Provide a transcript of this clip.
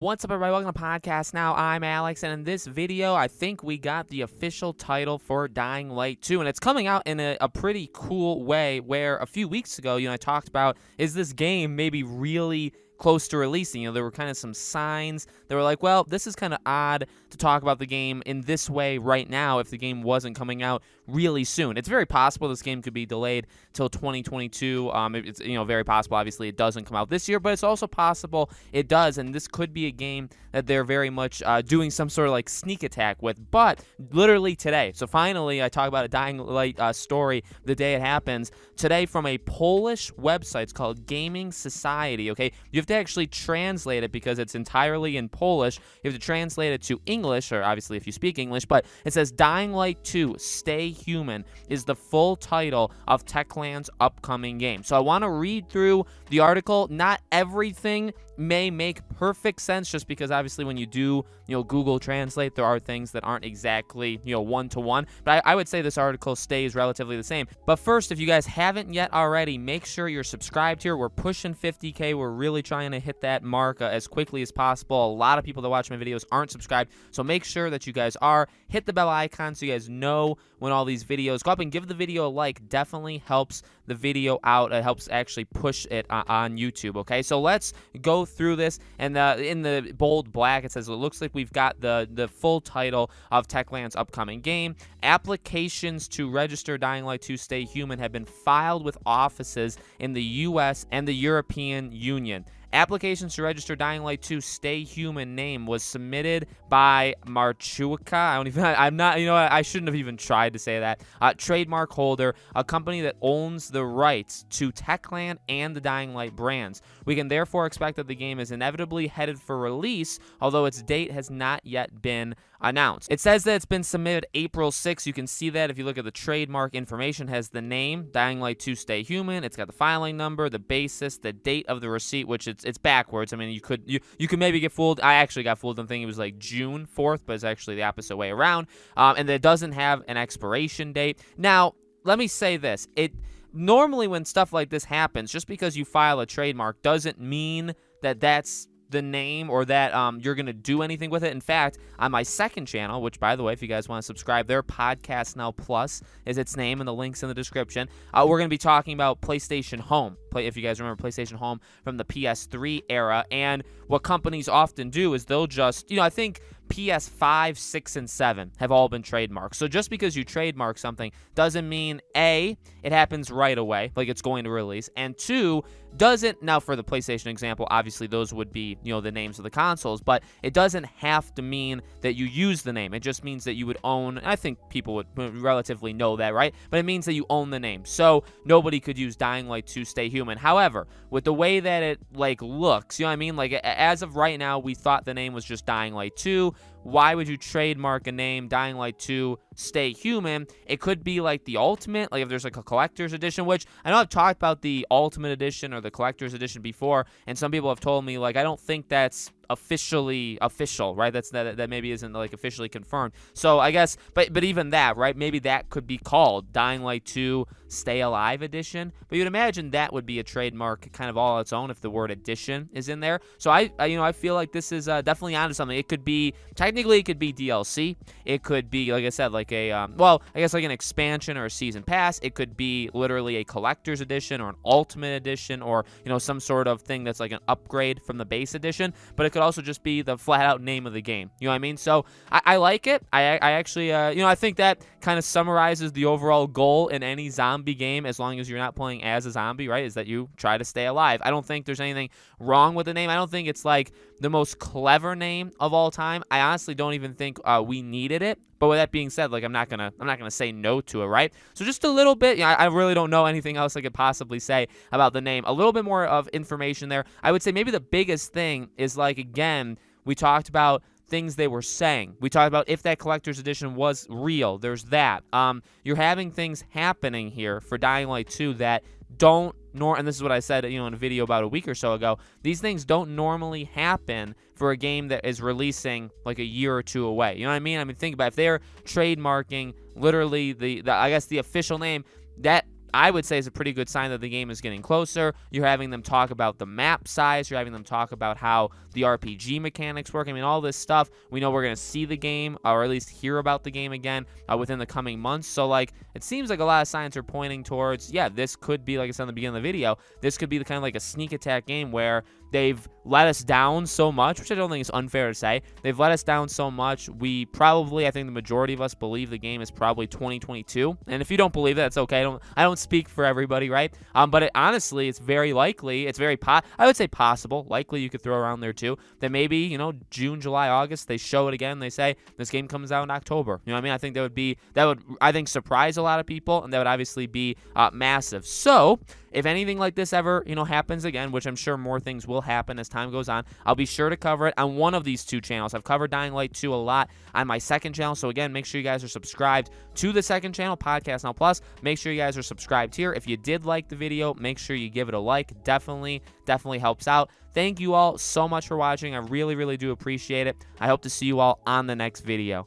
What's up, everybody? Welcome to Podcast Now. I'm Alex, and in this video, I think we got the official title for Dying Light 2, and it's coming out in a pretty cool way, where a few weeks ago, I talked about, is this game maybe really close to releasing? There were kind of some signs that were like, well, this is kind of odd to talk about the game in this way right now if the game wasn't coming out really soon. It's very possible this game could be delayed till 2022. It's very possible. Obviously, it doesn't come out this year, but it's also possible it does, and this could be a game that they're very much doing some sort of like sneak attack with. But literally today, so finally, I talk about a Dying Light story the day it happens today from a Polish website. It's called Gaming Society. Okay, you have to actually translate it because it's entirely in Polish. You have to translate it to English, or obviously if you speak English, but it says Dying Light 2 Stay Human is the full title of Techland's upcoming game. So I want to read through the article. Not everything may make perfect sense, just because obviously when you do Google Translate, there are things that aren't exactly one-to-one, but I would say this article stays relatively the same. But first, if you guys haven't yet already, make sure you're subscribed here. We're pushing 50K. We're really trying to hit that mark as quickly as possible. A lot of people that watch my videos aren't subscribed, so make sure that you guys are. Hit the bell icon so you guys know when all these videos go up, and give the video a like. Definitely helps the video out. It helps actually push it on YouTube. Okay, so let's go through this, and in the bold black it says it looks like we've got the full title of Techland's upcoming game. Applications to register Dying Light 2 Stay Human have been filed with offices in the US and the European Union. Applications to register Dying Light 2 Stay Human name was submitted by Marchuka. I shouldn't have even tried to say that. Trademark holder, a company that owns the rights to Techland and the Dying Light brands. We can therefore expect that the game is inevitably headed for release, although its date has not yet been announced. It says that it's been submitted April 6th. You can see that if you look at the trademark information. It has the name, Dying Light 2 Stay Human. It's got the filing number, the basis, the date of the receipt, which it's backwards. I mean, you could maybe get fooled. I actually got fooled. I'm thinking it was like June 4th, but it's actually the opposite way around. And it doesn't have an expiration date. Now, let me say this. Normally when stuff like this happens, just because you file a trademark doesn't mean that that's the name or that you're going to do anything with it. In fact, on my second channel, which, by the way, if you guys want to subscribe there, Podcast Now Plus is its name, and the link's in the description. We're going to be talking about PlayStation Home. If you guys remember PlayStation Home from the PS3 era, and what companies often do is they'll just, I think PS5, 6, and 7 have all been trademarked. So just because you trademark something doesn't mean, A, it happens right away, like it's going to release, and 2, doesn't, now for the PlayStation example, obviously those would be, the names of the consoles, but it doesn't have to mean that you use the name. It just means that you would own, I think people would relatively know that, right? But it means that you own the name. So nobody could use Dying Light 2 Stay Human. However, with the way that it looks, as of right now, we thought the name was just Dying Light 2. Why would you trademark a name, Dying Light 2 Stay Human? It could be like the ultimate, like if there's like a collector's edition, which I know I've talked about the ultimate edition or the collector's edition before, and some people have told me, I don't think that's officially official, right? That maybe isn't officially confirmed. So I guess, but even that, right? Maybe that could be called Dying Light 2 Stay Alive Edition. But you'd imagine that would be a trademark kind of all on its own if the word edition is in there. So I feel like this is definitely onto something. It could be, technically it could be DLC. It could be, like I said, like a I guess like an expansion or a season pass. It could be literally a collector's edition or an ultimate edition, or some sort of thing that's like an upgrade from the base edition. But it could also just be the flat out name of the game. You know what I mean? So I like it. I actually I think that kind of summarizes the overall goal in any zombie game, as long as you're not playing as a zombie, right? Is that you try to stay alive. I don't think there's anything wrong with the name. I don't think it's like the most clever name of all time. I honestly don't even think we needed it. But with that being said, I'm not gonna say no to it, right? So just a little bit. I really don't know anything else I could possibly say about the name. A little bit more of information there. I would say maybe the biggest thing is, again, we talked about things they were saying. We talked about if that collector's edition was real. There's that. You're having things happening here for Dying Light 2 that don't and this is what I said, in a video about a week or so ago. These things don't normally happen for a game that is releasing like a year or two away. You know what I mean? Think about it. If they're trademarking literally the I guess the official name, that I would say is a pretty good sign that the game is getting closer. You're having them talk about the map size. You're having them talk about how the RPG mechanics work. I mean, all this stuff. We know we're going to see the game, or at least hear about the game again within the coming months. So, like, it seems like a lot of signs are pointing towards, yeah, this could be, like I said in the beginning of the video, this could be the kind of like a sneak attack game where they've let us down so much, which I don't think is unfair to say. They've let us down so much. I think the majority of us believe the game is probably 2022. And if you don't believe that, it's okay. I don't speak for everybody, right? But honestly, it's very likely. It's very I would say possible. Likely, you could throw around there too. That maybe June, July, August, they show it again. They say this game comes out in October. You know what I mean? I think that would I think surprise a lot of people, and that would obviously be massive. So if anything like this ever happens again, which I'm sure more things will happen as time goes on, I'll be sure to cover it on one of these two channels. I've covered Dying Light 2 a lot on my second channel, so again, make sure you guys are subscribed to the second channel, Podcast Now Plus. Make sure you guys are subscribed here. If you did like the video, make sure you give it a like. Definitely helps out. Thank you all so much for watching. I really do appreciate it. I hope to see you all on the next video.